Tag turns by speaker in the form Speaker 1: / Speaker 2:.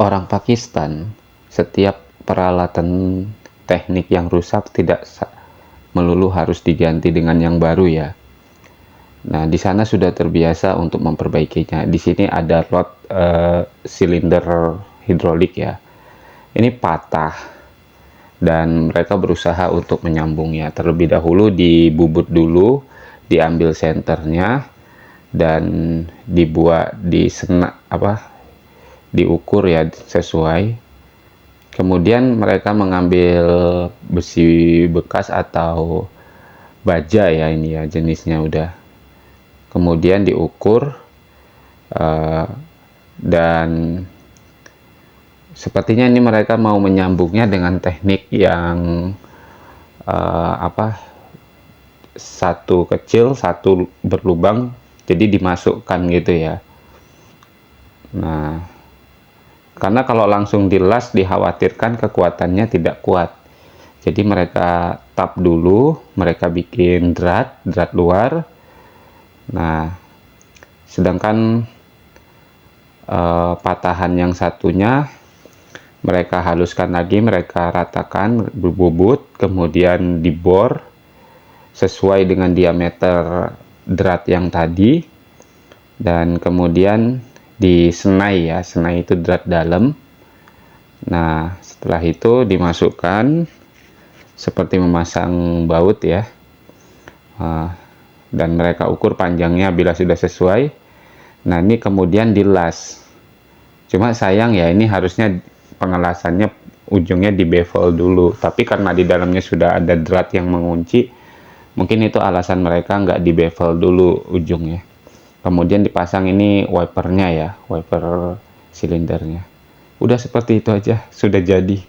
Speaker 1: orang Pakistan, setiap peralatan teknik yang rusak tidak melulu harus diganti dengan yang baru ya. Nah, di sana sudah terbiasa untuk memperbaikinya. Di sini ada rod silinder hidrolik ya. Ini patah dan mereka berusaha untuk menyambungnya. Terlebih dahulu dibubut dulu, diambil senternya dan dibuat diukur ya sesuai. Kemudian mereka mengambil besi bekas atau baja ya, ini ya jenisnya udah. Kemudian diukur dan sepertinya ini mereka mau menyambungnya dengan teknik yang satu kecil satu berlubang, jadi dimasukkan gitu ya. Nah, karena kalau langsung dilas dikhawatirkan kekuatannya tidak kuat, jadi mereka tap dulu, mereka bikin drat luar. Nah, sedangkan patahan yang satunya mereka haluskan lagi, mereka ratakan berbubut, kemudian dibor sesuai dengan diameter drat yang tadi, dan kemudian disenai ya, senai itu drat dalam. Nah, setelah itu dimasukkan seperti memasang baut ya, dan mereka ukur panjangnya bila sudah sesuai. Nah, ini kemudian dilas. Cuma sayang ya, ini harusnya pengelasannya ujungnya di bevel dulu, tapi karena di dalamnya sudah ada drat yang mengunci, mungkin itu alasan mereka nggak di bevel dulu ujungnya. Kemudian dipasang ini wipernya ya, wiper silindernya. Udah seperti itu aja, sudah jadi.